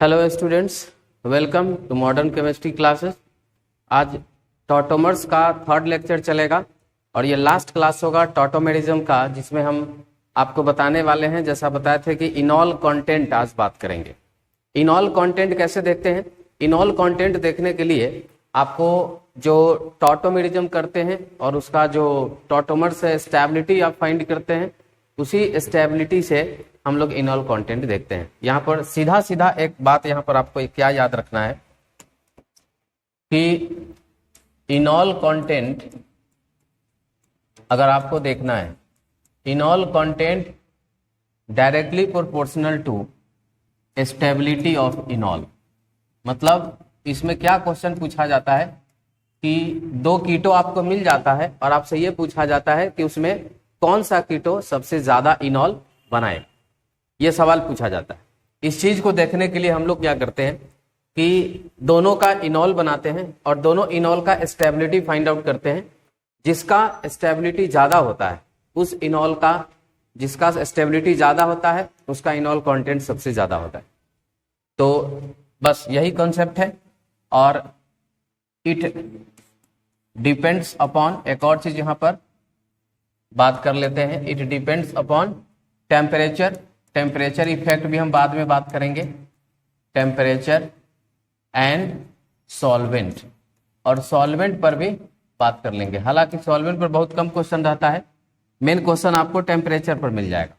Hello students, welcome to modern chemistry classes. आज tautomers का third lecture चलेगा और ये लास्ट क्लास होगा टॉटोमेरिज्म का, जिसमें हम आपको बताने वाले हैं, जैसा बताए थे कि इनॉल कंटेंट आज बात करेंगे। इनॉल कंटेंट कैसे देखते हैं? इनॉल कंटेंट देखने के लिए आपको जो टॉटोमेरिज्म करते हैं और उसका जो टॉटोमर से स्टेबिलिटी आप फाइंड करते हैं, उसी स्टेबिलिटी से हम लोग इनॉल कंटेंट देखते हैं। यहाँ पर सीधा सीधा एक बात यहाँ पर आपको क्या याद रखना है कि इनॉल कंटेंट अगर आपको देखना है, enol content directly proportional to stability of enol. मतलब इसमें क्या क्वेश्चन पूछा जाता है कि दो कीटो आपको मिल जाता है और आपसे ये पूछा जाता है कि उसमें कौन सा कीटो सबसे ज्यादा इनॉल बनाए, ये सवाल पूछा जाता है। इस चीज को देखने के लिए हम लोग क्या करते हैं कि दोनों का इनॉल बनाते हैं और दोनों इनॉल का स्टेबिलिटी फाइंड आउट करते हैं। जिसका स्टेबिलिटी ज्यादा होता है उस इनॉल का, जिसका स्टेबिलिटी ज्यादा होता है उसका इनॉल कंटेंट सबसे ज्यादा होता है। तो बस यही कॉन्सेप्ट है। और इट डिपेंड्स अपॉन, एक और चीज यहां पर बात कर लेते हैं, it depends upon temperature. Temperature effect भी हम बाद में बात करेंगे, टेम्परेचर एंड सॉल्वेंट, और सॉल्वेंट पर भी बात कर लेंगे। हालांकि सॉल्वेंट पर बहुत कम क्वेश्चन रहता है, मेन क्वेश्चन आपको टेम्परेचर पर मिल जाएगा।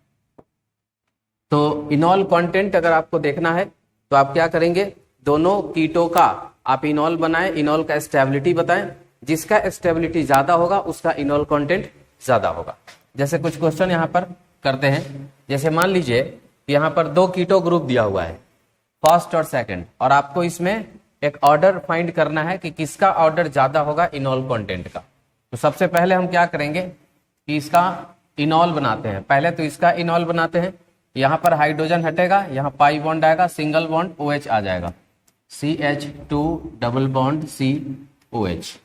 तो इनॉल कंटेंट अगर आपको देखना है तो आप क्या करेंगे, दोनों कीटों का आप इनॉल बनाएं, इनॉल का स्टेबिलिटी बताएं। जिसका स्टेबिलिटी ज्यादा होगा उसका इनॉल कंटेंट ज्यादा होगा। जैसे कुछ क्वेश्चन यहाँ पर करते हैं, जैसे मान लीजिए यहाँ पर दो कीटो ग्रुप दिया हुआ है, फर्स्ट और सेकंड, और आपको इसमें एक ऑर्डर फाइंड करना है कि किसका ऑर्डर ज्यादा होगा इनॉल कंटेंट का। तो सबसे पहले हम क्या करेंगे कि इसका इनॉल बनाते हैं। पहले तो इसका इनॉल बनाते हैं। यहाँ पर हाइड्रोजन हटेगा, यहाँ पाई बॉन्ड आएगा, सिंगल बॉन्ड OH आ जाएगा, CH2 डबल बॉन्ड COH।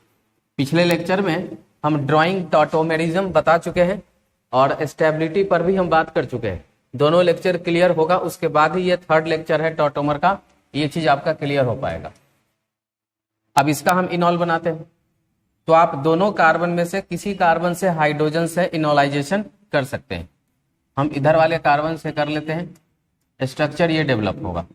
पिछले लेक्चर में हम ड्राइंग टॉटोमेरिज्म बता चुके हैं और स्टेबिलिटी पर भी हम बात कर चुके हैं। दोनों लेक्चर क्लियर होगा, उसके बाद ही ये थर्ड लेक्चर है टॉटोमर का, ये चीज आपका क्लियर हो पाएगा। अब इसका हम इनॉल बनाते हैं, तो आप दोनों कार्बन में से किसी कार्बन से हाइड्रोजन से इनॉलाइजेशन कर सकते हैं। हम इधर वाले कार्बन से कर लेते हैं, स्ट्रक्चर ये डेवलप होगा।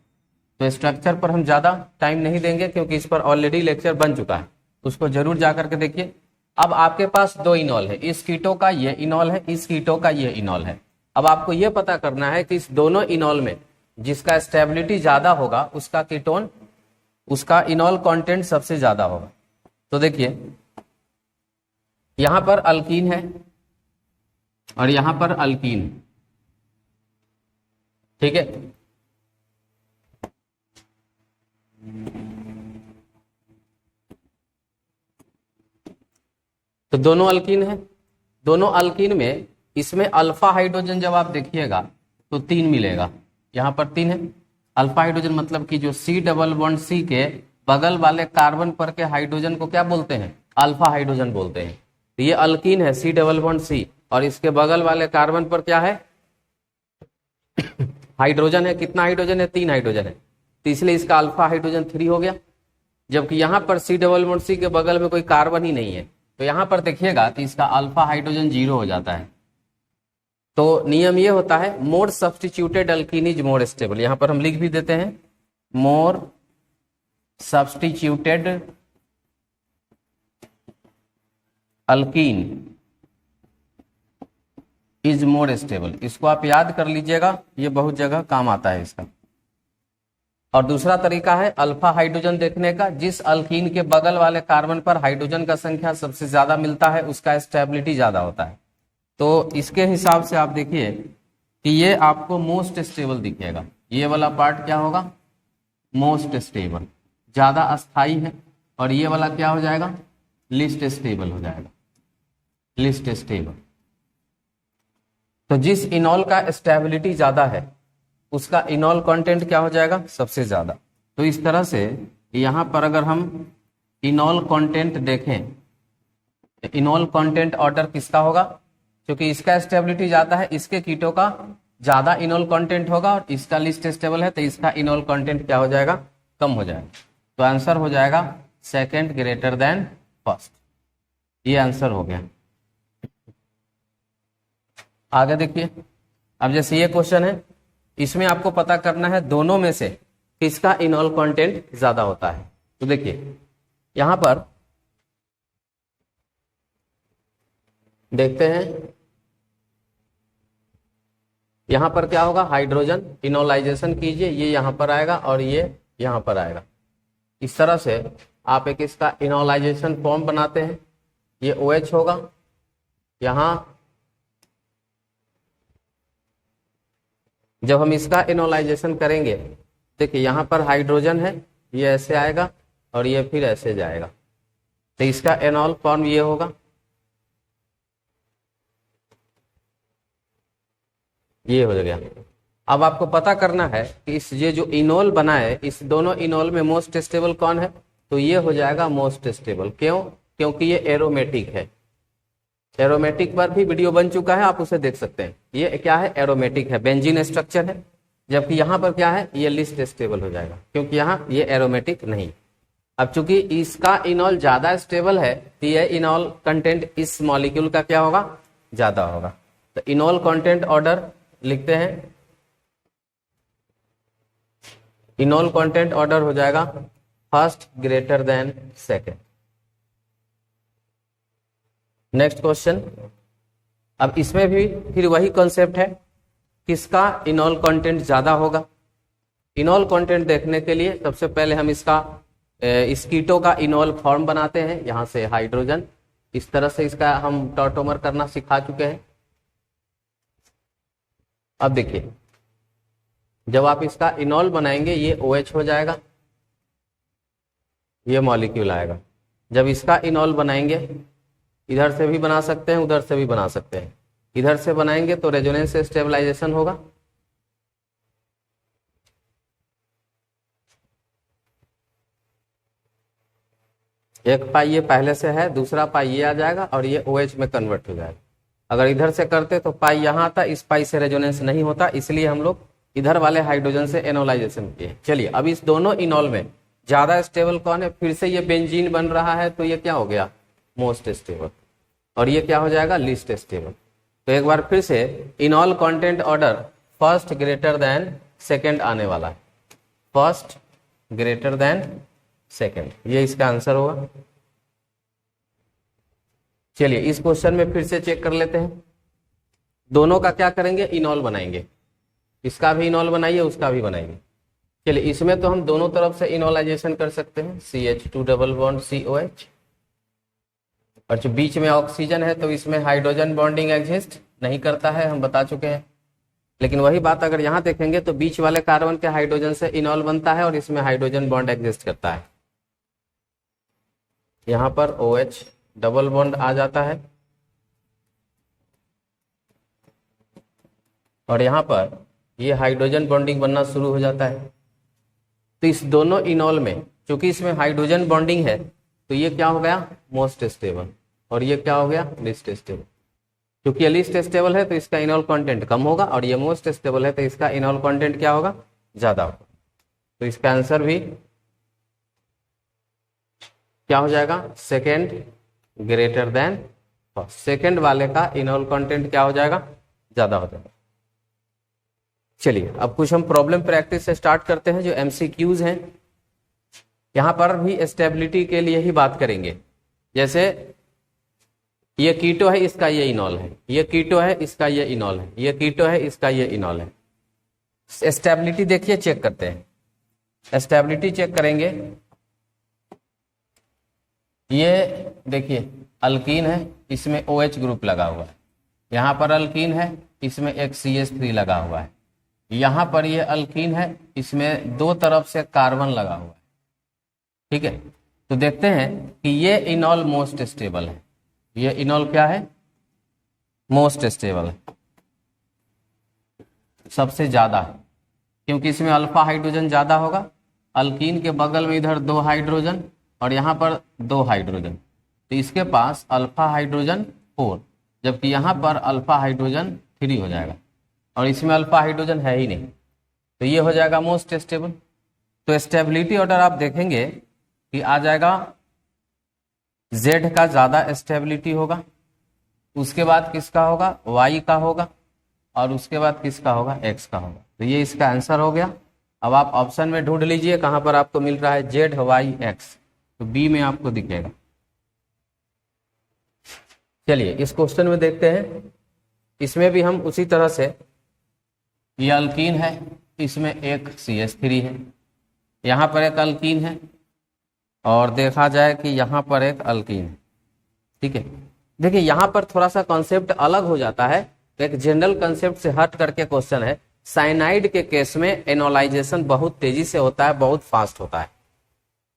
तो स्ट्रक्चर पर हम ज्यादा टाइम नहीं देंगे क्योंकि इस पर ऑलरेडी लेक्चर बन चुका है, उसको जरूर जाकर के देखिए। अब आपके पास दो इनॉल है, इस कीटो का ये इनॉल है, इस कीटो का ये इनॉल है। अब आपको ये पता करना है कि इस दोनों इनॉल में जिसका स्टेबिलिटी ज्यादा होगा उसका कीटोन, उसका इनॉल कंटेंट सबसे ज्यादा होगा। तो देखिए यहां पर अल्कीन है और यहां पर अल्कीन, ठीक है। तो दोनों अल्कीन है, दोनों अल्कीन में इसमें अल्फा हाइड्रोजन जब आप देखिएगा तो 3 मिलेगा, यहां पर 3 है। अल्फा हाइड्रोजन मतलब कि जो C डबल बॉन्ड C के बगल वाले कार्बन पर के हाइड्रोजन को क्या बोलते हैं, अल्फा हाइड्रोजन बोलते हैं। तो ये अल्कीन है C डबल बॉन्ड C, और इसके बगल वाले कार्बन पर क्या है, हाइड्रोजन है। कितना हाइड्रोजन है, 3 हाइड्रोजन है, तो इसलिए इसका अल्फा हाइड्रोजन 3 हो गया। जबकि यहां पर C डबल बॉन्ड C के बगल में कोई कार्बन ही नहीं है, तो यहां पर देखिएगा कि इसका अल्फा हाइड्रोजन 0 हो जाता है। तो नियम ये होता है, more substituted alkene is more stable. यहां पर हम लिख भी देते हैं, more substituted alkene is more stable. इसको आप याद कर लीजिएगा, ये बहुत जगह काम आता है इसका। और दूसरा तरीका है अल्फा हाइड्रोजन देखने का, जिस अल्कीन के बगल वाले कार्बन पर हाइड्रोजन का संख्या सबसे ज्यादा मिलता है उसका स्टेबिलिटी ज्यादा होता है। तो इसके हिसाब से आप देखिए कि ये आपको मोस्ट स्टेबल दिखेगा, ये वाला पार्ट क्या होगा, मोस्ट स्टेबल, ज्यादा अस्थाई है। और ये वाला क्या हो जाएगा, लिस्ट स्टेबल हो जाएगा, लिस्ट स्टेबल। तो जिस इनॉल का स्टेबिलिटी ज्यादा है उसका इनॉल कंटेंट क्या हो जाएगा, सबसे ज्यादा। तो इस तरह से यहां पर अगर हम इनॉल कंटेंट देखें, इनॉल कंटेंट ऑर्डर किसका होगा, क्योंकि इसका स्टेबिलिटी ज्यादा है, इसके कीटों का ज्यादा इनॉल कंटेंट होगा और इसका लिस्ट स्टेबल है तो इसका इनॉल कंटेंट क्या हो जाएगा, कम हो जाएगा। तो आंसर हो जाएगा सेकंड ग्रेटर देन फर्स्ट, ये आंसर हो गया। आगे देखिए, अब जैसे ये क्वेश्चन है, इसमें आपको पता करना है दोनों में से किसका इनॉल कंटेंट ज्यादा होता है। तो देखिए यहां पर देखते हैं, यहां पर क्या होगा, हाइड्रोजन इनोलाइजेशन कीजिए, ये यहां पर आएगा और ये यहां पर आएगा। इस तरह से आप एक इसका इनोलाइजेशन फॉर्म बनाते हैं, ये OH होगा, यहां जब हम इसका इनोलाइजेशन करेंगे, देखिए यहां पर हाइड्रोजन है, ये ऐसे आएगा और ये फिर ऐसे जाएगा, तो इसका एनॉल फॉर्म ये होगा, ये हो गया। अब आपको पता करना है कि इस ये जो इनोल बना है, इस दोनों इनोल में मोस्ट स्टेबल कौन है, तो ये हो जाएगा मोस्ट स्टेबल। क्यों? क्योंकि ये एरोमेटिक है। एरोमेटिक पर भी वीडियो बन चुका है, आप उसे देख सकते हैं। ये क्या है, एरोमेटिक है, बेंजीन स्ट्रक्चर है। जबकि यहां पर क्या है, ये लिस्ट स्टेबल हो जाएगा, क्योंकि यहाँ ये एरोमेटिक नहीं। अब चूंकि इसका इनॉल ज्यादा स्टेबल है तो ये इनॉल कंटेंट इस मॉलिक्यूल का क्या होगा, ज्यादा होगा। तो इनॉल कंटेंट ऑर्डर लिखते हैं, इनॉल कंटेंट ऑर्डर हो जाएगा first greater than second. Next question, अब इसमें भी फिर वही कॉन्सेप्ट है, किसका इनॉल कंटेंट ज्यादा होगा। इनॉल कंटेंट देखने के लिए सबसे पहले हम इसका इस कीटो का इनॉल फॉर्म बनाते हैं, यहां से हाइड्रोजन, इस तरह से इसका हम टॉटोमर करना सिखा चुके हैं। अब देखिए, जब आप इसका इनॉल बनाएंगे ये OH हो जाएगा, ये मॉलिक्यूल आएगा। जब इसका इनॉल बनाएंगे, इधर से भी बना सकते हैं, उधर से भी बना सकते हैं। इधर से बनाएंगे तो रेजोनेंस स्टेबलाइजेशन होगा, एक पाई ये पहले से है, दूसरा पाई ये आ जाएगा और ये OH में कन्वर्ट हो जाएगा। अगर इधर से करते तो पाई यहां आता, इस पाई से रेजोनेंस नहीं होता, इसलिए हम लोग इधर वाले हाइड्रोजन से एनोलाइजेशन किए। चलिए, अब इस दोनों इनॉल में ज्यादा स्टेबल कौन है, फिर से ये बेंजीन बन रहा है, तो ये क्या हो गया, मोस्ट स्टेबल, और ये क्या हो जाएगा, लीस्ट स्टेबल। तो एक बार फिर से इनॉल content order first greater than second आने वाला है, फर्स्ट ग्रेटर देन सेकेंड, ये इसका आंसर होगा। चलिए इस क्वेश्चन में फिर से चेक कर लेते हैं, दोनों का क्या करेंगे, इनॉल बनाएंगे, इसका भी इनॉल बनाइए, उसका भी बनाइए। चलिए इसमें तो हम दोनों तरफ से इनॉलाइजेशन कर सकते हैं, CH2 डबल बॉन्ड COH, और जो बीच में ऑक्सीजन है तो इसमें हाइड्रोजन बॉन्डिंग एग्जिस्ट नहीं करता है, हम बता चुके हैं। लेकिन वही बात अगर यहां देखेंगे तो बीच वाले कार्बन के हाइड्रोजन से इनॉल बनता है और इसमें हाइड्रोजन बॉन्ड एग्जिस्ट करता है। यहां पर OH डबल बॉन्ड आ जाता है और यहां पर ये हाइड्रोजन बॉन्डिंग बनना शुरू हो जाता है। तो इस दोनों इनॉल में चूंकि इसमें हाइड्रोजन बॉन्डिंग है तो ये क्या हो गया, मोस्ट स्टेबल, और ये क्या हो गया, लीस्ट स्टेबल। क्योंकि ये लीस्ट स्टेबल है तो इसका इनॉल कंटेंट कम होगा, और ये मोस्ट स्टेबल है तो इसका इनॉल कंटेंट क्या होगा, ज्यादा होगा। तो इसका आंसर भी क्या हो जाएगा, second greater than first, second वाले का इनॉल कंटेंट क्या हो जाएगा, ज्यादा हो जाएगा। चलिए अब कुछ हम प्रॉब्लम प्रैक्टिस से स्टार्ट करते हैं, जो MCQs हैं। यहां पर भी स्टेबिलिटी के लिए ही बात करेंगे। जैसे ये कीटो है, इसका ये इनॉल है, ये कीटो है, इसका ये इनॉल है, ये कीटो है, इसका ये इनॉल है। स्टेबिलिटी देखिए, चेक करते हैं, स्टेबिलिटी चेक करेंगे। ये देखिए अल्कीन है, इसमें OH ग्रुप लगा हुआ है, यहां पर अल्कीन है, इसमें एक CH3 लगा हुआ है, यहां पर ये अल्कीन है, इसमें दो तरफ से कार्बन लगा हुआ है। ठीक है, तो देखते हैं कि ये इनॉल मोस्ट स्टेबल है, ये इनॉल क्या है, मोस्ट स्टेबल है, सबसे ज्यादा है, क्योंकि इसमें अल्फा हाइड्रोजन ज्यादा होगा। अल्कीन के बगल में इधर 2 हाइड्रोजन और यहां पर 2 हाइड्रोजन, तो इसके पास अल्फा हाइड्रोजन 4, जबकि यहां पर अल्फा हाइड्रोजन 3 हो जाएगा। और इसमें अल्फा हाइड्रोजन है ही नहीं, तो ये हो जाएगा मोस्ट स्टेबल। तो स्टेबिलिटी ऑर्डर आप देखेंगे कि आ जाएगा Z का ज्यादा स्टेबिलिटी होगा, उसके बाद किसका होगा, Y का होगा, और उसके बाद किसका होगा, X का होगा। तो ये इसका आंसर हो गया। अब आप ऑप्शन में ढूंढ लीजिए कहां पर आपको मिल रहा है Z, Y, X, तो बी में आपको दिखेगा। चलिए इस क्वेश्चन में देखते हैं, इसमें भी हम उसी तरह से, ये अल्कीन है, इसमें एक CH3 है, यहाँ पर एक अल्कीन है, और देखा जाए कि यहाँ पर एक अल्कीन है। ठीक है, देखिए यहाँ पर थोड़ा सा कॉन्सेप्ट अलग हो जाता है, एक जनरल कॉन्सेप्ट से हट करके क्वेश्चन है। साइनाइड के केस में एनोलाइजेशन बहुत तेजी से होता है, बहुत फास्ट होता है।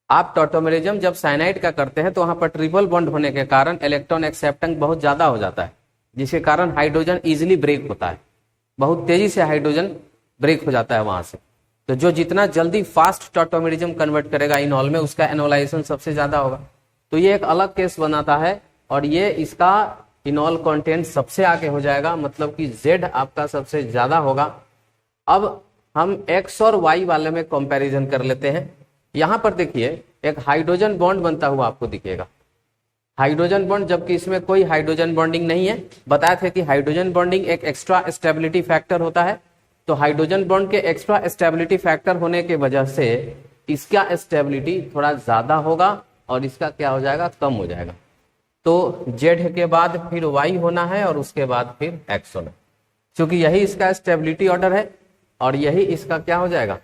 आप टॉटोमेरिज्म जब साइनाइड का करते हैं तो वहां पर ट्रिपल बॉन्ड होने के कारण इलेक्ट्रॉन एक्सेप्टेंस बहुत ज्यादा हो जाता है, जिसके कारण हाइड्रोजन इजीली ब्रेक होता है, बहुत तेजी से हाइड्रोजन ब्रेक हो जाता है वहां से। तो जो जितना जल्दी फास्ट टॉटोमेरिज्म कन्वर्ट करेगा इनॉल में, उसका एनोलाइजेशन सबसे ज्यादा होगा। तो ये एक अलग केस बनाता है, और ये इसका इनॉल कंटेंट सबसे आगे हो जाएगा, मतलब कि Z आपका सबसे ज्यादा होगा। अब हम X और Y वाले में कंपैरिजन कर लेते हैं। यहां पर देखिए एक हाइड्रोजन बॉन्ड बनता हुआ आपको दिखेगा, हाइड्रोजन बॉन्ड, जबकि इसमें कोई हाइड्रोजन बॉन्डिंग नहीं है। बताए थे कि हाइड्रोजन बॉन्डिंग एक एक्स्ट्रा स्टेबिलिटी फैक्टर होता है, तो हाइड्रोजन बॉन्ड के एक्स्ट्रा स्टेबिलिटी फैक्टर होने के वजह से इसका स्टेबिलिटी थोड़ा ज्यादा होगा और इसका क्या हो जाएगा, कम हो जाएगा। तो Z के बाद फिर Y होना है और उसके बाद फिर X होना, क्योंकि यही इसका स्टेबिलिटी ऑर्डर है और यही इसका क्या हो जाएगा,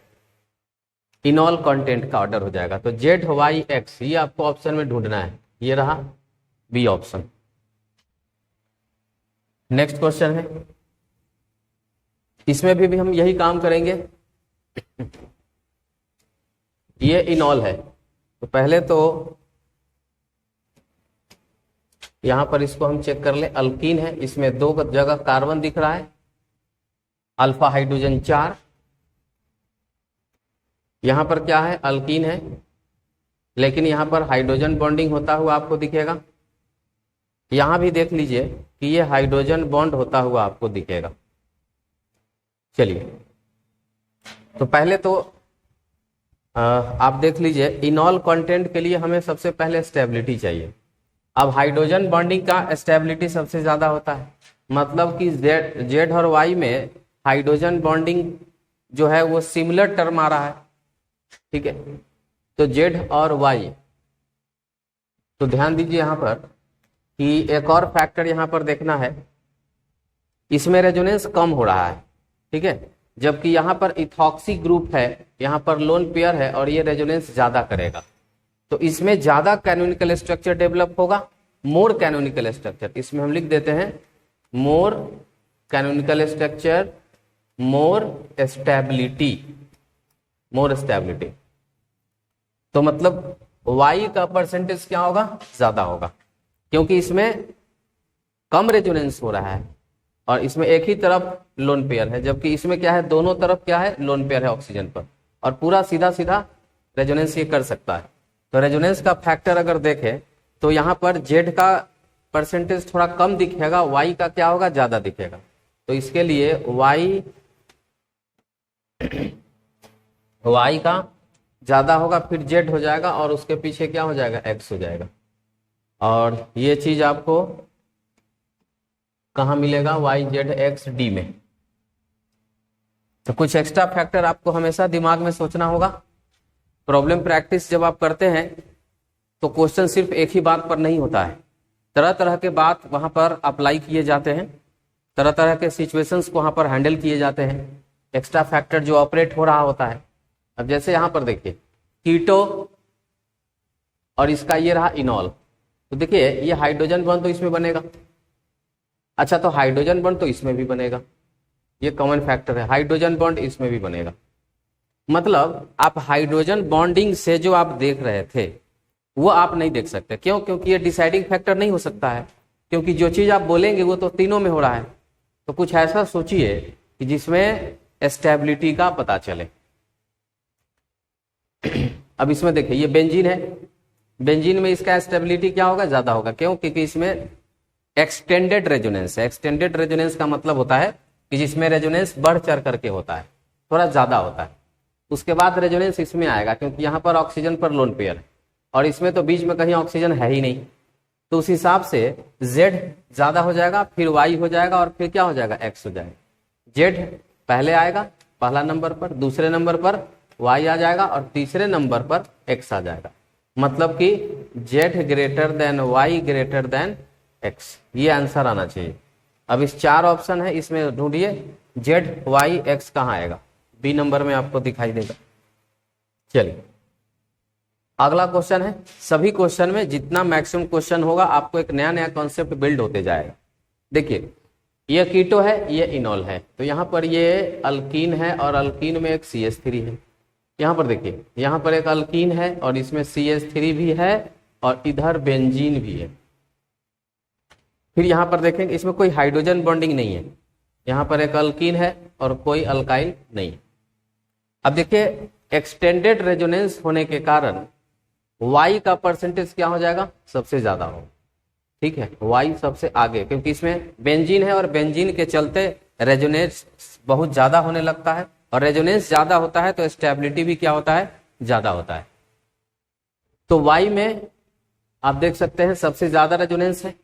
इनॉल कंटेंट का ऑर्डर हो जाएगा। तो Z, Y, X ये आपको ऑप्शन में ढूंढना है, ये रहा बी ऑप्शन। नेक्स्ट क्वेश्चन है, इसमें भी हम यही काम करेंगे। ये इनॉल है, तो पहले तो यहां पर इसको हम चेक कर ले। अल्कीन है, इसमें 2 जगह कार्बन दिख रहा है, अल्फा हाइड्रोजन 4। यहां पर क्या है, अल्कीन है, लेकिन यहां पर हाइड्रोजन बॉन्डिंग होता हुआ आपको दिखेगा। यहां भी देख लीजिए कि ये हाइड्रोजन बॉन्ड होता हुआ आपको दिखेगा। चलिए तो पहले तो आप देख लीजिए, इनॉल कंटेंट के लिए हमें सबसे पहले स्टेबिलिटी चाहिए। अब हाइड्रोजन बॉन्डिंग का स्टेबिलिटी सबसे ज्यादा होता है, मतलब कि Z और Y में हाइड्रोजन बॉन्डिंग जो है वो सिमिलर टर्म आ रहा है। ठीक है, तो Z और Y, तो ध्यान दीजिए यहां पर कि एक और फैक्टर यहां पर देखना है, इसमें रेजोनेंस कम हो रहा है। ठीक है, जबकि यहां पर इथॉक्सी ग्रुप है, यहां पर लोन पेयर है और ये रेजोनेंस ज्यादा करेगा, तो इसमें ज्यादा कैनोनिकल स्ट्रक्चर डेवलप होगा, मोर कैनोनिकल स्ट्रक्चर। इसमें हम लिख देते हैं more canonical structure, more stability, more stability. तो मतलब Y का परसेंटेज क्या होगा, ज्यादा होगा, क्योंकि इसमें कम रेजोनेंस हो रहा है और इसमें एक ही तरफ लोन पेयर है, जबकि इसमें क्या है, दोनों तरफ क्या है, लोन पेयर है ऑक्सीजन पर, और पूरा सीधा सीधा रेजोनेंस ये कर सकता है। तो रेजोनेंस का फैक्टर अगर देखें तो यहाँ पर Z का परसेंटेज थोड़ा कम दिखेगा, Y का क्या होगा, ज्यादा दिखेगा। तो इसके लिए Y का ज्यादा होगा, फिर Z हो जाएगा और उसके पीछे क्या हो जाएगा, X हो जाएगा। और ये चीज आपको कहाँ मिलेगा, YZXD में। तो कुछ एक्स्ट्रा फैक्टर आपको हमेशा दिमाग में सोचना होगा। प्रॉब्लम प्रैक्टिस जब आप करते हैं तो क्वेश्चन सिर्फ एक ही बात पर नहीं होता है, तरह तरह के बात वहां पर अप्लाई किए जाते हैं, तरह तरह के सिचुएशंस को वहां पर हैंडल किए जाते हैं, एक्स्ट्रा फैक्टर जो ऑपरेट हो रहा होता है। अब जैसे यहां पर देखिए कीटो और इसका ये रहा इनॉल, तो देखिए ये हाइड्रोजन बॉन्ड तो इसमें बनेगा, अच्छा तो हाइड्रोजन बॉन्ड तो इसमें भी बनेगा, ये कॉमन फैक्टर है, हाइड्रोजन बॉन्ड इसमें भी बनेगा। मतलब आप हाइड्रोजन बॉन्डिंग से जो आप देख रहे थे वो आप नहीं देख सकते, क्यों, क्योंकि ये डिसाइडिंग फैक्टर नहीं हो सकता है, क्योंकि जो चीज आप बोलेंगे वो तो तीनों में हो रहा है। तो कुछ ऐसा सोचिए कि जिसमें स्टेबिलिटी का पता चले। अब इसमें देखिए ये बेंजीन है, बेंजीन में इसका स्टेबिलिटी क्या होगा, ज्यादा होगा, क्यों, क्योंकि इसमें एक्सटेंडेड रेजोनेंस है। एक्सटेंडेड रेजोनेंस का मतलब होता है कि जिसमें रेजोनेंस बढ़ चढ़ करके होता है, थोड़ा ज्यादा होता है। उसके बाद रेजोनेंस इसमें आएगा, क्योंकि यहाँ पर ऑक्सीजन पर लोन पेयर है और इसमें तो बीच में कहीं ऑक्सीजन है ही नहीं, तो उस हिसाब से Z ज्यादा हो जाएगा, फिर Y हो जाएगा और फिर क्या हो जाएगा, X हो जाएगा। Z पहले आएगा पहला नंबर पर, दूसरे नंबर पर Y आ जाएगा और तीसरे नंबर पर X आ जाएगा। मतलब कि Z greater than Y greater than X, ये आंसर आना चाहिए। अब इस 4 ऑप्शन है, इसमें ढूंढिए Z Y X कहाँ आएगा, बी नंबर में आपको दिखाई देगा। चलिए अगला क्वेश्चन है, सभी क्वेश्चन में जितना मैक्सिमम क्वेश्चन होगा आपको एक नया नया कॉन्सेप्ट बिल्ड होते जाएगा। देखिए ये कीटो है, ये इनॉल है, तो यहाँ पर ये अल्कीन है और अल्कीन में एक CH3 है। यहाँ पर देखिए, यहाँ पर एक अल्कीन है और इसमें CH3 भी है और इधर बेंजीन भी है। फिर यहाँ पर देखेंगे इसमें कोई हाइड्रोजन बॉन्डिंग नहीं है, यहाँ पर एक अल्कीन है और कोई अल्काइल नहीं है। अब देखिए एक्सटेंडेड रेजोनेंस होने के कारण Y का परसेंटेज क्या हो जाएगा, सबसे ज्यादा होगा। ठीक है, Y सबसे आगे, क्योंकि इसमें बेंजीन है और बेंजीन के चलते रेजोनेंस बहुत ज्यादा होने लगता है और रेजोनेंस ज्यादा होता है तो स्टेबिलिटी भी क्या होता है, ज्यादा होता है। तो Y में आप देख सकते हैं सबसे ज्यादा रेजोनेंस है,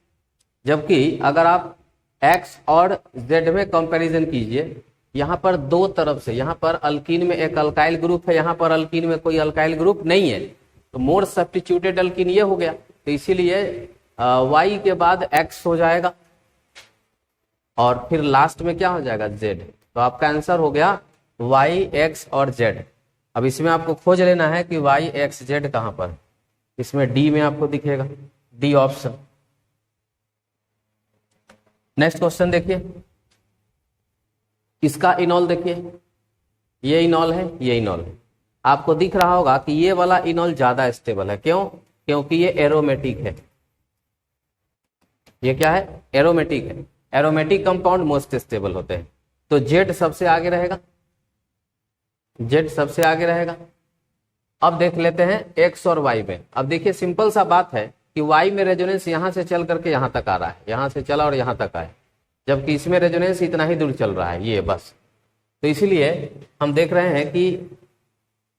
जबकि अगर आप X और Z में कंपैरिजन कीजिए, यहाँ पर दो तरफ से, यहाँ पर अल्कीन में एक अल्काइल ग्रुप है, यहाँ पर अल्कीन में कोई अल्काइल ग्रुप नहीं है, तो मोर सब्स्टिट्यूटेड अल्कीन ये हो गया, तो इसीलिए Y के बाद X हो जाएगा और फिर लास्ट में क्या हो जाएगा, Z। तो आपका आंसर हो गया Y X और Z। अब इसमें आपको खोज लेना है कि Y X Z कहां पर, इसमें D में आपको दिखेगा, D ऑप्शन। नेक्स्ट क्वेश्चन देखिए, इसका इनॉल देखिए, ये इनॉल है, ये इनॉल है। आपको दिख रहा होगा कि ये वाला इनॉल ज्यादा स्टेबल है, क्यों, क्योंकि ये एरोमेटिक है। ये क्या है, एरोमेटिक है। एरोमेटिक कंपाउंड मोस्ट स्टेबल होते हैं, तो Z सबसे आगे रहेगा, Z सबसे आगे रहेगा। अब देख लेते हैं X और Y में। अब देखिए सिंपल सा बात है कि Y में रेजोनेंस यहां से चल करके यहां तक आ रहा है, यहां से चला और यहां तक आया, जबकि इसमें रेजोनेंस इतना ही दूर चल रहा है, ये बस। तो इसीलिए हम देख रहे हैं कि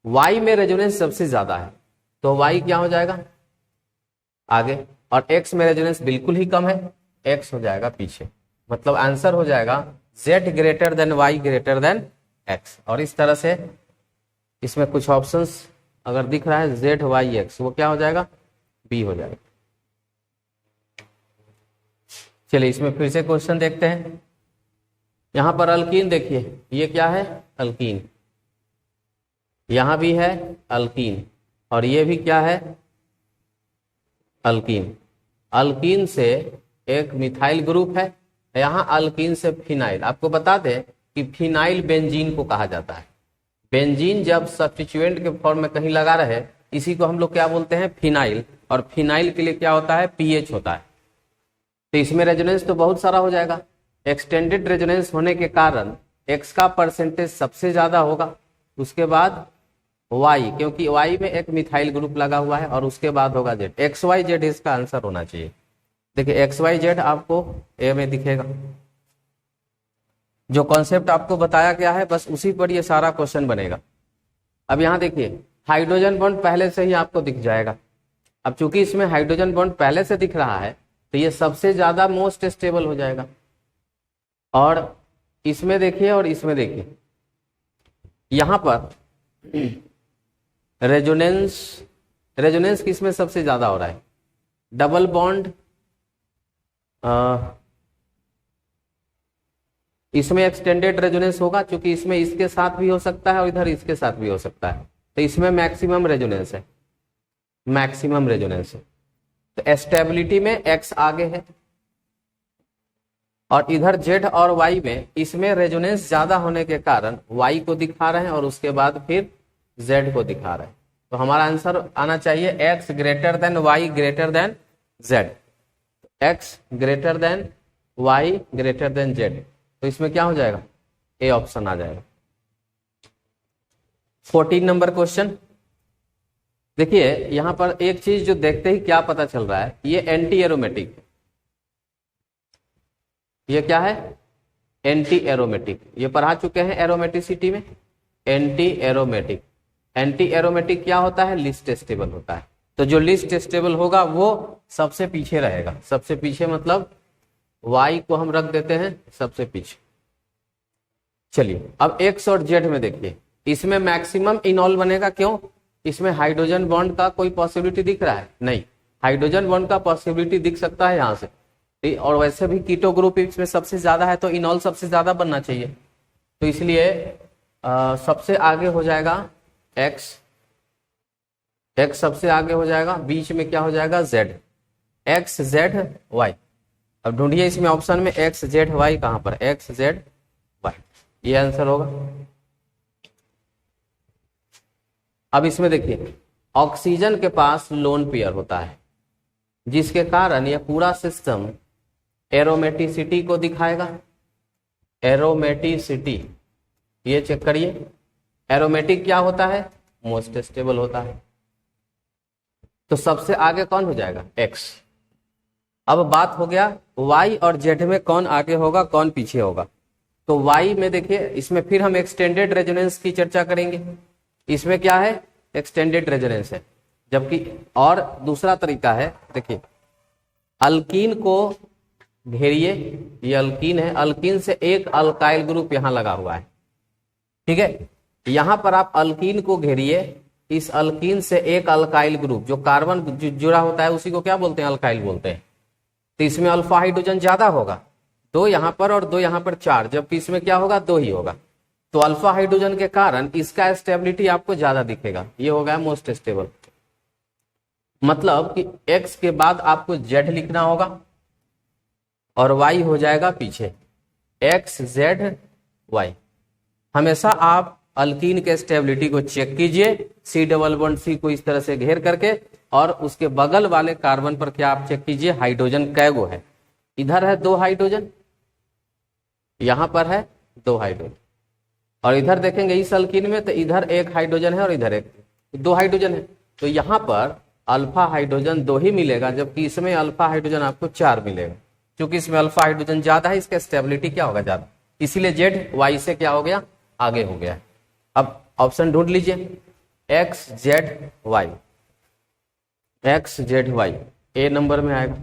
Y में रेजोनेंस सबसे ज्यादा है, तो Y क्या हो जाएगा, आगे, और X में रेजोनेंस बिल्कुल ही कम है, X हो जाएगा पीछे। मतलब आंसर हो जाएगा Z greater than Y greater than X। और इस तरह से इसमें कुछ ऑप्शंस अगर दिख रहा है Z Y X, वो क्या हो जाएगा, B हो जाएगा। चलिए इसमें फिर से क्वेश्चन देखते हैं। यहां पर अल्कीन देखिए, ये क्या है, अल्कीन, यहां भी है अल्कीन और ये भी क्या है, अल्कीन। अल्कीन से एक मिथाइल ग्रुप है, यहां अल्कीन से फिनाइल। आपको बता दें कि फिनाइल बेंजीन को कहा जाता है। बेंजीन जब सब्स्टिट्यूएंट के फॉर्म में कहीं लगा रहे, इसी को हम लोग क्या बोलते हैं, फिनाइल, और फिनाइल के लिए क्या होता है, पीएच होता है। तो इसमें रेजोनेंस तो बहुत सारा हो जाएगा। एक्सटेंडेड रेजोनेंस होने के कारण X का परसेंटेज सबसे ज्यादा होगा, उसके बाद Y, क्योंकि Y में एक मिथाइल ग्रुप लगा हुआ है, और उसके बाद होगा Z। XYZ इसका आंसर होना चाहिए। देखिए XYZ आपको A में दिखेगा। जो कॉन्सेप्ट आपको बताया गया है बस उसी पर ये सारा क्वेश्चन बनेगा। अब यहाँ देखिए हाइड्रोजन बॉन्ड पहले से ही आपको दिख जाएगा। अब चूंकि इसमें हाइड्रोजन बॉन्ड पहले से दिख रहा है तो ये सबसे ज्यादा मोस्ट स्टेबल हो जाएगा। और इसमें देखिए और इसमें देखिए, यहां पर रेजोनेंस किसमें सबसे ज्यादा हो रहा है, डबल बॉन्ड, इसमें एक्सटेंडेड रेजोनेंस होगा, क्योंकि इसमें इसके साथ भी हो सकता है और इधर इसके साथ भी हो सकता है, तो इसमें मैक्सिमम रेजोनेंस है, मैक्सिमम रेजोनेंस है। तो स्टेबिलिटी में X आगे है, और इधर Z और Y में इसमें रेजोनेंस ज्यादा होने के कारण Y को दिखा रहे हैं और उसके बाद फिर Z को दिखा रहे हैं। तो हमारा आंसर आना चाहिए X greater than Y greater than Z, X greater than Y greater than Z। तो इसमें क्या हो जाएगा, A ऑप्शन आ जाएगा। 14 नंबर क्वेश्चन देखिए, यहां पर एक चीज जो देखते ही क्या पता चल रहा है, ये एंटी एरोमेटिक है। ये क्या है, एंटी एरोमेटिक, ये पढ़ा चुके हैं एरोमेटिसिटी में। एंटी एरोमेटिक, एंटी एरोमेटिक क्या होता है? लीस्ट स्टेबल होता है। तो जो लीस्ट स्टेबल होगा वो सबसे पीछे रहेगा। सबसे पीछे मतलब y को हम रख देते हैं सबसे पीछे। चलिए अब x और z में देखिए, इसमें मैक्सिमम इनॉल बनेगा। क्यों? इसमें हाइड्रोजन बॉन्ड का कोई पॉसिबिलिटी दिख रहा है? नहीं। हाइड्रोजन बॉन्ड का पॉसिबिलिटी दिख सकता है यहाँ से, और वैसे भी कीटो ग्रुप इसमें सबसे ज्यादा है, तो इनॉल सबसे ज्यादा बनना चाहिए। तो इसलिए सबसे आगे हो जाएगा x, x सबसे आगे हो जाएगा, बीच में क्या हो जाएगा? z, x z y। अब ढूंढिए इसमें ऑप्शन में x z y कहां पर? x z y, ये आंसर होगा। अब इसमें देखिए, ऑक्सीजन के पास लोन पेयर होता है, जिसके कारण यह पूरा सिस्टम एरोमेटिसिटी को दिखाएगा। एरोमेटिसिटी, ये चेक करिए। एरोमेटिक क्या होता है? मोस्ट स्टेबल होता है। तो सबसे आगे कौन हो जाएगा? x। अब बात हो गया y और z में कौन आगे होगा कौन पीछे होगा। तो y में देखिए, इसमें फिर हम एक्सटेंडेड रेजोनेंस की चर्चा करेंगे। इसमें क्या है? एक्सटेंडेड रेजोनेंस है। जबकि और दूसरा तरीका है, देखिए अल्कीन को घेरिए, ये अल्कीन है, अल्कीन से एक अल्काइल ग्रुप यहां लगा हुआ है, ठीक है। यहां पर आप अल्कीन को घेरिए, इस अल्कीन से एक अल्काइल ग्रुप, जो कार्बन जुड़ा होता है उसी को क्या बोलते हैं? अल्काइल बोलते हैं। तो इसमें अल्फा हाइड्रोजन ज्यादा होगा, 2 यहां पर और 2 यहां पर 4, जबकि इसमें क्या होगा? 2 ही होगा। तो अल्फा हाइड्रोजन के कारण इसका स्टेबिलिटी आपको ज्यादा दिखेगा, ये होगा मोस्ट स्टेबल। मतलब कि x के बाद आपको z लिखना होगा और y हो जाएगा पीछे, x z y। हमेशा आप अल्कीन के स्टेबिलिटी को चेक कीजिए, C डबल बॉन्ड C को इस तरह से घेर करके, और उसके बगल वाले कार्बन पर क्या आप चेक कीजिए, हाइड्रोजन कैगो है। इधर है 2 हाइड्रोजन, यहां पर है 2 हाइड्रोजन, और इधर देखेंगे इस अल्कीन में तो इधर 1 हाइड्रोजन है और इधर 2 हाइड्रोजन है। तो यहां पर अल्फा हाइड्रोजन 2 ही मिलेगा, जबकि इसमें अल्फा हाइड्रोजन आपको 4 मिलेगा। क्योंकि इसमें अल्फा हाइड्रोजन ज्यादा है, इसका स्टेबिलिटी क्या होगा? ज्यादा, इसीलिए जेड वाई से क्या हो गया? आगे हो गया। अब ऑप्शन ढूंढ लीजिए, X Z Y, X Z Y A number में आएगा।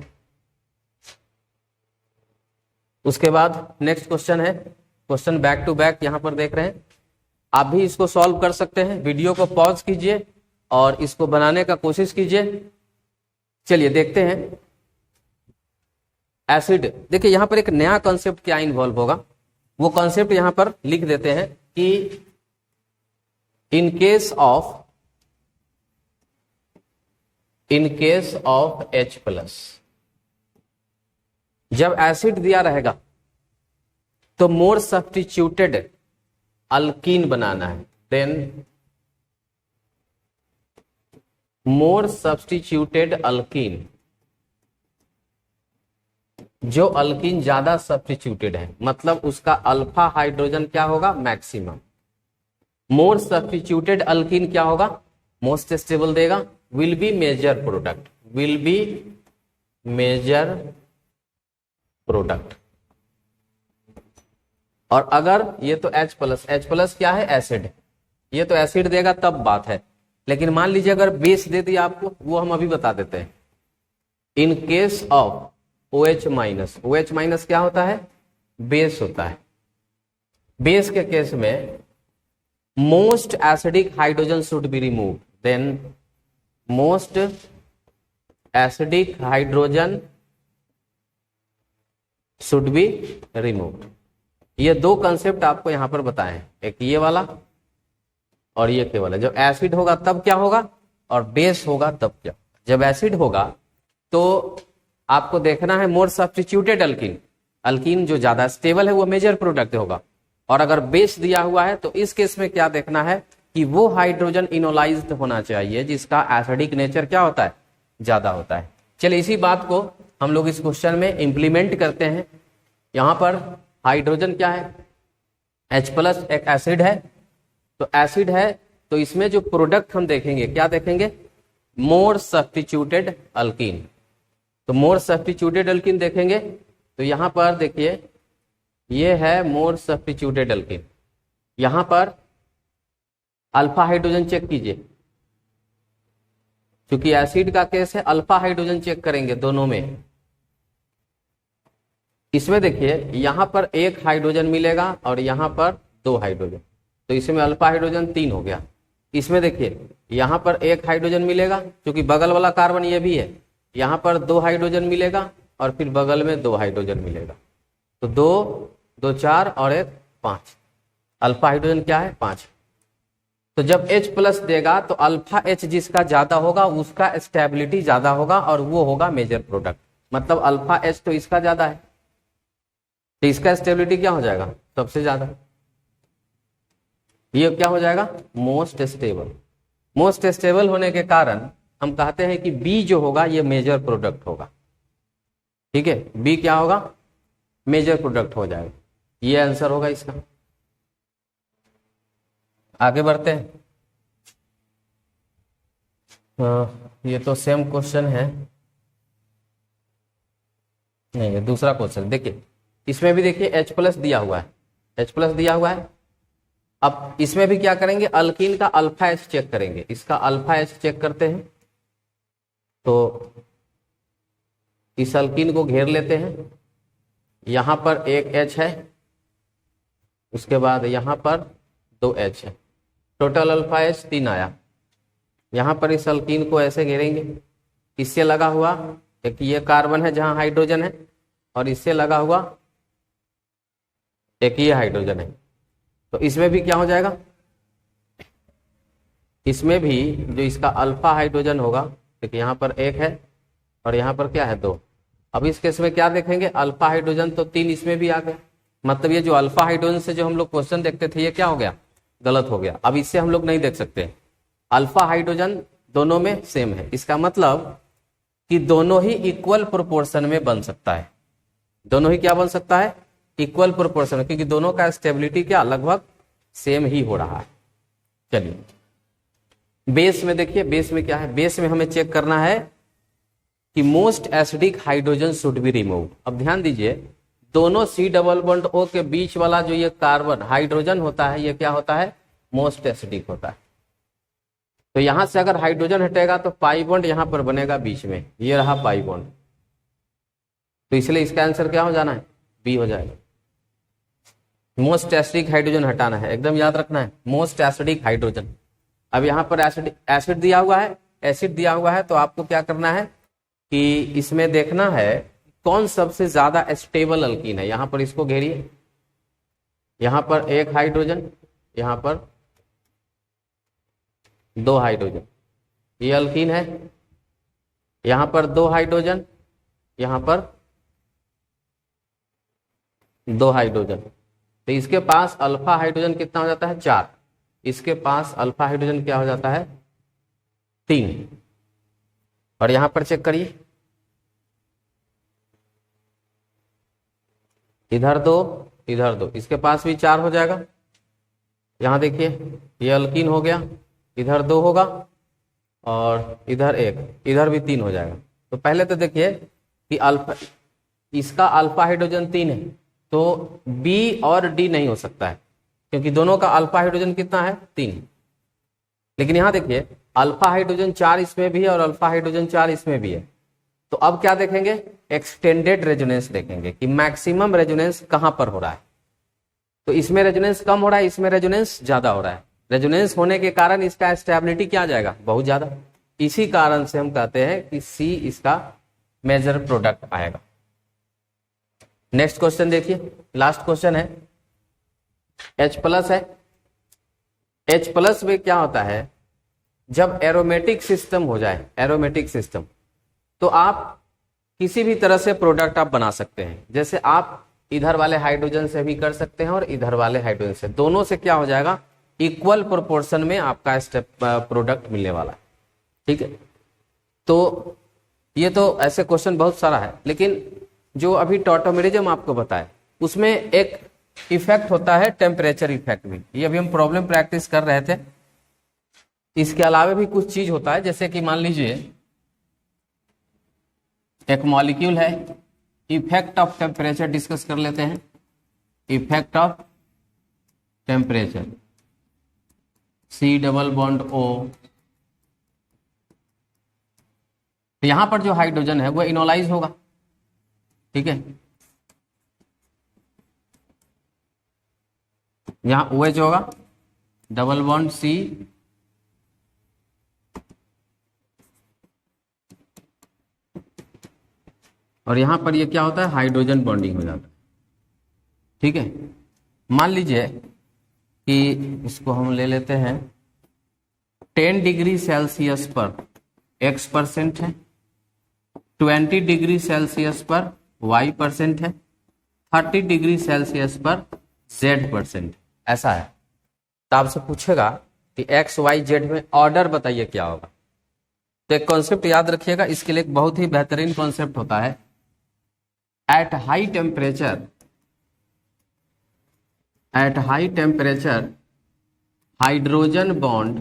उसके बाद नेक्स्ट क्वेश्चन है, क्वेश्चन बैक टू बैक यहां पर देख रहे हैं। आप भी इसको सॉल्व कर सकते हैं, वीडियो को पॉज कीजिए और इसको बनाने का कोशिश कीजिए। चलिए देखते हैं। एसिड, देखिए यहां पर एक नया कॉन्सेप्ट क्या इन्वॉल्व होगा, वो कॉन्सेप्ट यहां पर लिख देते हैं कि इन केस ऑफ H+, जब एसिड दिया रहेगा तो मोर सब्स्टिट्यूटेड अल्कीन बनाना है। देन मोर सब्स्टिट्यूटेड अल्कीन, जो अल्कीन ज्यादा सब्स्टिट्यूटेड है, मतलब उसका अल्फा हाइड्रोजन क्या होगा? मैक्सिमम। मोर सब्स्टिट्यूटेड अल्कीन क्या होगा? मोस्ट स्टेबल देगा। Will be major product, will be major product. और अगर ये तो H+ क्या है? एसिड, ये तो एसिड देगा तब बात है। लेकिन मान लीजिए अगर बेस दे दिया आपको, वो हम अभी बता देते हैं। In case of OH-, OH- क्या होता है? बेस होता है। बेस के केस में most acidic hydrogen should be remove, then most acidic hydrogen should be removed. ये 2 कंसेप्ट आपको यहां पर बताए हैं, एक ये वाला और ये के वाला। जब एसिड होगा तब क्या होगा, और बेस होगा तब क्या। जब एसिड होगा तो आपको देखना है मोर सब्स्टिट्यूटेड अल्कीन, अल्कीन जो ज्यादा स्टेबल है वो मेजर प्रोडक्ट होगा। और अगर बेस दिया हुआ है तो इस केस में क्या देखना है कि वो हाइड्रोजन इनोलाइज्ड होना चाहिए जिसका एसिडिक नेचर क्या होता है? ज्यादा होता है। चलिए इसी बात को हम लोग इस क्वेश्चन में इंप्लीमेंट करते हैं। यहां पर हाइड्रोजन क्या है? H+ एक एसिड है, तो एसिड है तो इसमें जो प्रोडक्ट हम देखेंगे क्या देखेंगे? मोर सब्स्टिट्यूटेड अल्कीन। तो मोर सब्स्टिट्यूटेड अल्कीन देखेंगे तो यहां पर देखिए ये है मोर सब्स्टिट्यूटेड अल्कीन। यहां पर अल्फा हाइड्रोजन चेक कीजिए, क्योंकि एसिड का केस है, अल्फा हाइड्रोजन चेक करेंगे दोनों में। इसमें देखिए यहां पर एक हाइड्रोजन मिलेगा और यहां पर 2 हाइड्रोजन, तो इसमें अल्फा हाइड्रोजन 3 हो गया। इसमें देखिए यहां पर एक हाइड्रोजन मिलेगा, क्योंकि बगल वाला कार्बन ये भी है, यहां पर 2 हाइड्रोजन मिलेगा और फिर बगल में 2 हाइड्रोजन मिलेगा, तो 2 2 4 और 1 5। अल्फा हाइड्रोजन क्या है? 5। तो जब H प्लस देगा तो अल्फा H जिसका ज्यादा होगा उसका स्टेबिलिटी ज्यादा होगा और वो होगा मेजर प्रोडक्ट। मतलब अल्फा H तो इसका ज्यादा है, तो इसका स्टेबिलिटी क्या हो जाएगा? सबसे ज्यादा। ये क्या हो जाएगा? Most stable. मोस्ट स्टेबल होने के कारण हम कहते हैं कि B जो होगा ये मेजर प्रोडक्ट होगा। ठीक है, B क्या होगा? मेजर प्रोडक्ट हो जाएगा। ये आंसर होगा इसका। आगे बढ़ते हैं। ये तो सेम क्वेश्चन है, नहीं ये दूसरा क्वेश्चन। देखिए इसमें भी देखिए H प्लस दिया हुआ है, H प्लस दिया हुआ है। अब इसमें भी क्या करेंगे? अल्कीन का अल्फा H चेक करेंगे। इसका अल्फा H चेक करते हैं, तो इस अल्कीन को घेर लेते हैं। यहां पर एक H है, उसके बाद यहां पर 2 H है, टोटल अल्फा H 3 आया। यहां पर इस अल्कीन को ऐसे घेरेंगे, इससे लगा हुआ एक ये कार्बन है जहां हाइड्रोजन है, और इससे लगा हुआ एक ये हाइड्रोजन है। तो इसमें भी क्या हो जाएगा? इसमें भी जो इसका अल्फा हाइड्रोजन होगा, देखिए यहां पर 1 है और यहां पर क्या है? 2। अब इस केस में क्या देखेंगे? अल्फा हाइड्रोजन तो 3 इसमें भी आ गया। मतलब ये जो अल्फा हाइड्रोजन से जो हम लोग क्वेश्चन देखते थे, ये क्या हो गया? गलत हो गया। अब इससे हम लोग नहीं देख सकते। अल्फा हाइड्रोजन दोनों में सेम है, इसका मतलब कि दोनों ही इक्वल प्रोपोर्शन में बन सकता है। दोनों ही क्या बन सकता है? इक्वल प्रोपोर्शन, क्योंकि दोनों का स्टेबिलिटी क्या लगभग सेम ही हो रहा है। चलिए बेस में देखिए, बेस में क्या है? बेस में हमें चेक करना है कि most acidic hydrogen should be remove. अब ध्यान दीजिए, दोनों C डबल बॉन्ड O के बीच वाला जो ये कार्बन हाइड्रोजन होता है, ये क्या होता है? मोस्ट एसिडिक होता है। तो यहां से अगर हाइड्रोजन हटेगा तो पाई बॉन्ड यहां पर बनेगा बीच में, ये रहा पाई बॉन्ड। तो इसलिए इसका आंसर क्या हो जाना है? B हो जाएगा। मोस्ट एसिडिक हाइड्रोजन हटाना है, एकदम याद रखना है, मोस्ट एसिडिक हाइड्रोजन। अब यहां पर एसिड दिया हुआ है, एसिड दिया हुआ है, तो आपको क्या करना है कि इसमें देखना है कौन सबसे ज्यादा स्टेबल अल्कीन है। यहां पर इसको घेरिए, यहां पर 1 हाइड्रोजन, यहां पर 2 हाइड्रोजन, ये अल्कीन है। यहां पर 2 हाइड्रोजन, यहां पर 2 हाइड्रोजन, तो इसके पास अल्फा हाइड्रोजन कितना हो जाता है? 4। इसके पास अल्फा हाइड्रोजन क्या हो जाता है? 3। और यहां पर चेक करिए, इधर 2 इधर 2, इसके पास भी 4 हो जाएगा। यहां देखिए ये अल्कीन हो गया, इधर 2 होगा और इधर 1, इधर भी 3 हो जाएगा। तो पहले तो देखिए कि अल्फा, इसका अल्फा हाइड्रोजन 3 है, तो B और D नहीं हो सकता है, क्योंकि दोनों का अल्फा हाइड्रोजन कितना है? 3। लेकिन यहां देखिए अल्फा हाइड्रोजन 4 इसमें भी है और अल्फा हाइड्रोजन 4 इसमें भी है। तो अब क्या देखेंगे? एक्सटेंडेड रेजोनेंस देखेंगे कि मैक्सिमम रेजोनेंस कहां पर हो रहा है। तो इसमें रेजोनेंस कम हो रहा है, इसमें रेजोनेंस ज्यादा हो रहा है। रेजोनेंस होने के कारण इसका स्टेबिलिटी क्या आ जाएगा? बहुत ज्यादा। इसी कारण से हम कहते हैं कि C इसका मेजर प्रोडक्ट आएगा। नेक्स्ट क्वेश्चन देखिए, लास्ट क्वेश्चन है। H प्लस है, H प्लस में क्या होता है? जब एरोमेटिक सिस्टम हो जाए, एरोमेटिक सिस्टम, तो आप किसी भी तरह से प्रोडक्ट आप बना सकते हैं। जैसे आप इधर वाले हाइड्रोजन से भी कर सकते हैं और इधर वाले हाइड्रोजन से, दोनों से क्या हो जाएगा? इक्वल प्रोपोर्शन में आपका प्रोडक्ट मिलने वाला है। ठीक है, तो ये तो ऐसे क्वेश्चन बहुत सारा है, लेकिन जो अभी टॉटोमेरिज्म आपको बताए उसमें एक इफेक्ट होता है टेम्परेचर इफेक्ट भी। ये अभी हम प्रॉब्लम प्रैक्टिस कर रहे थे। इसके अलावा भी कुछ चीज होता है, जैसे कि मान लीजिए एक मॉलिक्यूल है, इफेक्ट ऑफ टेम्परेचर डिस्कस कर लेते हैं। Effect of temperature, C double bond O। यहां पर जो हाइड्रोजन है वो इनोलाइज होगा, ठीक है। यहां OH होगा, डबल बॉन्ड C, और यहां पर ये क्या होता है, हाइड्रोजन बॉन्डिंग हो जाता है, ठीक है। मान लीजिए कि इसको हम ले लेते हैं 10 डिग्री सेल्सियस पर X% है, 20 डिग्री सेल्सियस पर Y% है, 30 डिग्री सेल्सियस पर Z%, ऐसा है। तो आपसे पूछेगा कि X, Y, Z में ऑर्डर बताइए क्या होगा। तो एक कॉन्सेप्ट याद रखिएगा, इसके लिए एक बहुत ही बेहतरीन कॉन्सेप्ट होता है। At high temperature hydrogen bond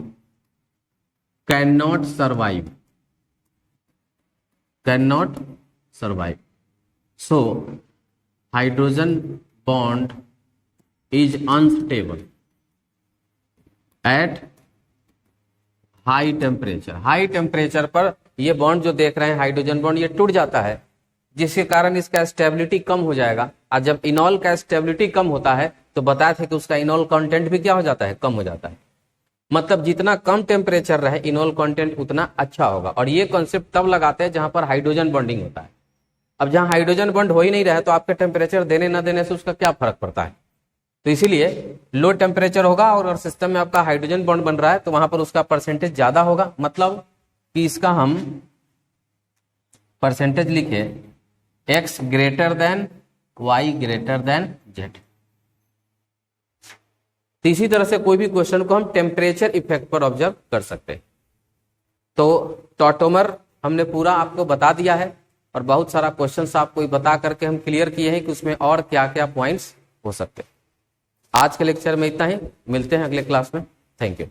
can not survive, so hydrogen bond is unstable at high temperature पर ये बॉन्ड जो देख रहे हैं हाइड्रोजन बॉन्ड, ये टूट जाता है, जिसके कारण इसका स्टेबिलिटी कम हो जाएगा। और जब इनॉल का स्टेबिलिटी कम होता है तो बताए थे कि उसका इनॉल कंटेंट भी क्या हो जाता है, कम हो जाता है। मतलब जितना कम टेम्परेचर रहे इनॉल कंटेंट उतना अच्छा होगा। और ये कॉन्सेप्ट तब लगाते हैं जहां पर हाइड्रोजन बॉन्डिंग होता है। अब जहां हाइड्रोजन बॉन्ड हो ही नहीं रहा है तो आपके टेम्परेचर देने ना देने से उसका क्या फर्क पड़ता है। तो इसीलिए लो टेम्परेचर होगा और सिस्टम में आपका हाइड्रोजन बॉन्ड बन रहा है तो वहां पर उसका परसेंटेज ज्यादा होगा। मतलब कि इसका हम परसेंटेज लिखे X greater than Y greater than Z। तो इसी तरह से कोई भी क्वेश्चन को हम टेम्परेचर इफेक्ट पर ऑब्जर्व कर सकते हैं। तो टॉटोमर हमने पूरा आपको बता दिया है और बहुत सारा क्वेश्चंस आपको बता करके हम क्लियर किए हैं कि उसमें और क्या क्या पॉइंट्स हो सकते हैं। आज के लेक्चर में इतना ही, मिलते हैं अगले क्लास में। Thank you.